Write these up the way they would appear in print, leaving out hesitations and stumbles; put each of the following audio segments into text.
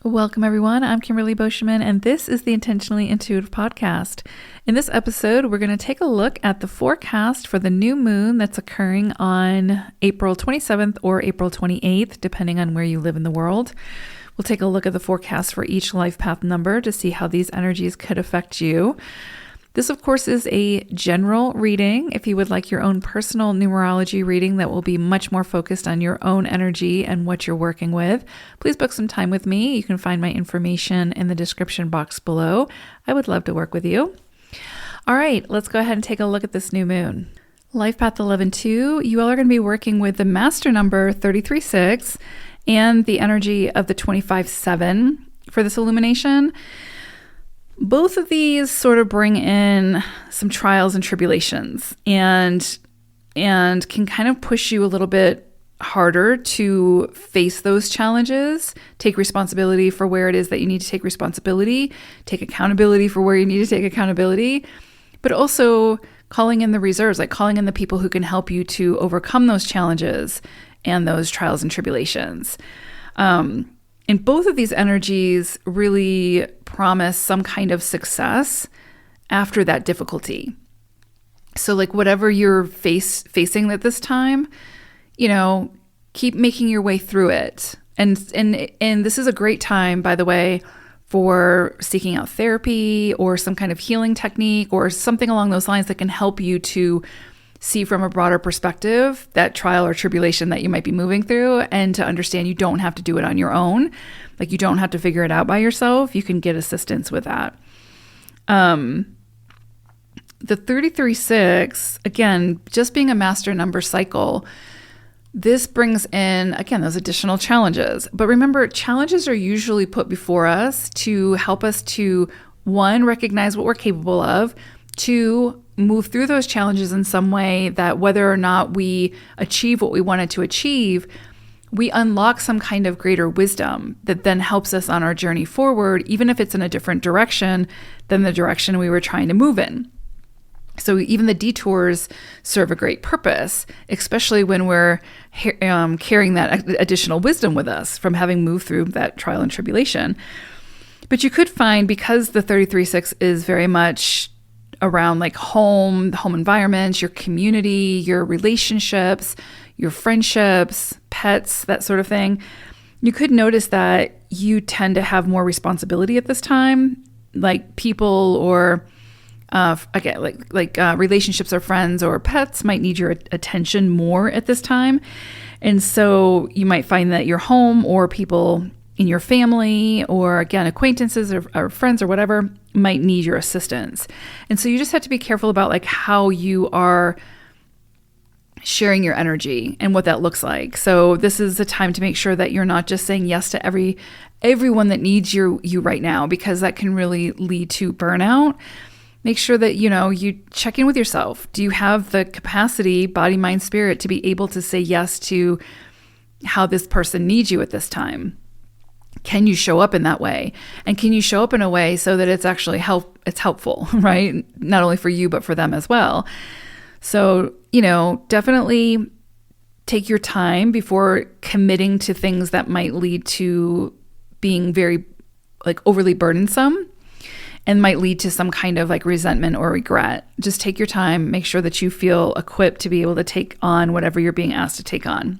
Welcome, everyone. I'm Kimberly Boschman, and this is the Intentionally Intuitive Podcast. In this episode, we're going to take a look at the forecast for the new moon that's occurring on April 27th or April 28th, depending on where you live in the world. We'll take a look at the forecast for each life path number to see how these energies could affect you. This, of course, is a general reading. If you would like your own personal numerology reading that will be much more focused on your own energy and what you're working with, please book some time with me. You can find my information in the description box below. I would love to work with you. All right, let's go ahead and take a look at this new moon. Life Path 11-2, you all are going to be working with the master number 33-6 and the energy of the 25-7 for this illumination. Both of these sort of bring in some trials and tribulations and can kind of push you a little bit harder to face those challenges, take responsibility for where it is that you need to take responsibility, take accountability for where you need to take accountability, but also calling in the reserves, like calling in the people who can help you to overcome those challenges and those trials and tribulations. And both of these energies really promise some kind of success after that difficulty. So like whatever you're facing at this time, keep making your way through it. And this is a great time, by the way, for seeking out therapy or some kind of healing technique or something along those lines that can help you to see from a broader perspective that trial or tribulation that you might be moving through, and to understand you don't have to do it on your own. Like you don't have to figure it out by yourself. You can get assistance with that. The 33-6, again, just being a master number cycle, this brings in, again, those additional challenges. But remember, challenges are usually put before us to help us to, one, recognize what we're capable of, two, move through those challenges in some way that whether or not we achieve what we wanted to achieve, we unlock some kind of greater wisdom that then helps us on our journey forward, even if it's in a different direction than the direction we were trying to move in. So even the detours serve a great purpose, especially when we're carrying that additional wisdom with us from having moved through that trial and tribulation. But you could find, because the 33-6 is very much around like home environments, your community, your relationships, your friendships, pets, that sort of thing, you could notice that you tend to have more responsibility at this time, like people or relationships or friends or pets might need your attention more at this time. And so you might find that your home or people in your family or, again, acquaintances or friends or whatever might need your assistance. And so you just have to be careful about like how you are sharing your energy and what that looks like. So this is a time to make sure that you're not just saying yes to everyone that needs you right now, because that can really lead to burnout. Make sure that, you check in with yourself. Do you have the capacity, body, mind, spirit, to be able to say yes to how this person needs you at this time? Can you show up in that way? And can you show up in a way so that it's actually it's helpful, right? Not only for you, but for them as well. So, definitely take your time before committing to things that might lead to being very overly burdensome and might lead to some kind of resentment or regret. Just take your time, make sure that you feel equipped to be able to take on whatever you're being asked to take on.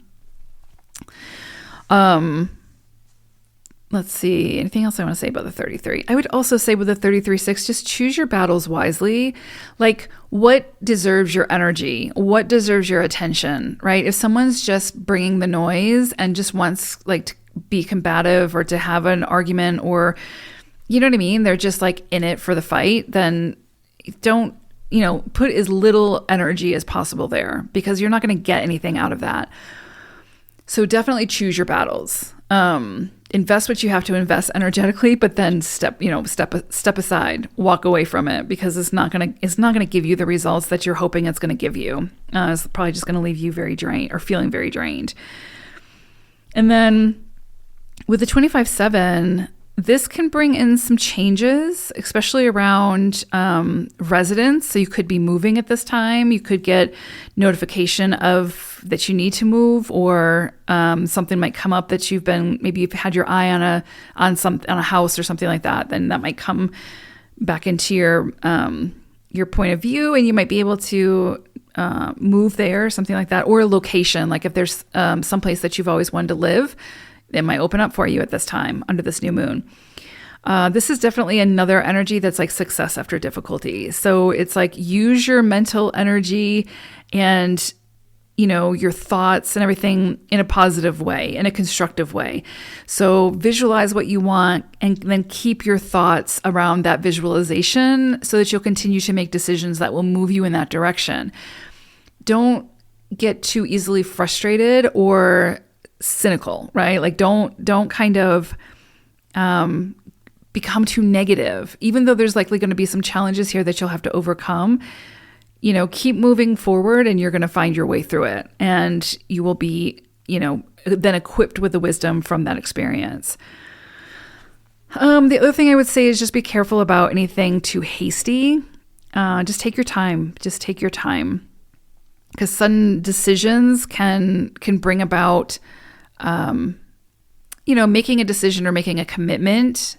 Let's see. Anything else I want to say about the 33? I would also say with the 33-6, just choose your battles wisely. Like, what deserves your energy? What deserves your attention, right? If someone's just bringing the noise and just wants to be combative or to have an argument, or, you know what I mean? They're just in it for the fight, then don't, put as little energy as possible there, because you're not going to get anything out of that. So definitely choose your battles. Invest what you have to invest energetically, but then step aside, walk away from it, because it's not gonna give you the results that you're hoping it's gonna give you. It's probably just gonna leave you very drained or feeling very drained. And then with the 25-7, This can bring in some changes, especially around residence. So you could be moving at this time. You could get notification of that you need to move, or something might come up that maybe you've had your eye on a house or something like that. Then that might come back into your point of view, and you might be able to move there, something like that, or a location. Like if there's some place that you've always wanted to live, it might open up for you at this time under this new moon. This is definitely another energy that's like success after difficulty. So it's like use your mental energy and, your thoughts and everything in a positive way, in a constructive way. So visualize what you want and then keep your thoughts around that visualization so that you'll continue to make decisions that will move you in that direction. Don't get too easily frustrated or cynical, right? Like don't kind of become too negative, even though there's likely going to be some challenges here that you'll have to overcome. Keep moving forward and you're going to find your way through it. And you will be, then equipped with the wisdom from that experience. The other thing I would say is just be careful about anything too hasty. Just take your time. Just take your time. Because sudden decisions can bring about, making a decision or making a commitment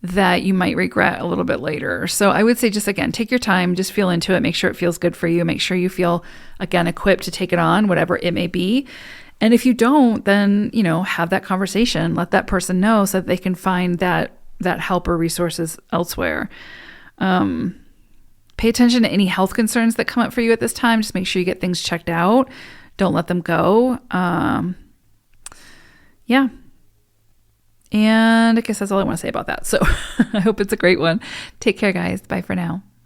that you might regret a little bit later. So I would say just, again, take your time, just feel into it, make sure it feels good for you, make sure you feel, again, equipped to take it on, whatever it may be. And if you don't, then, have that conversation, let that person know so that they can find that help or resources elsewhere. Pay attention to any health concerns that come up for you at this time. Just make sure you get things checked out. Don't let them go. Yeah. And I guess that's all I want to say about that. So I hope it's a great one. Take care, guys. Bye for now.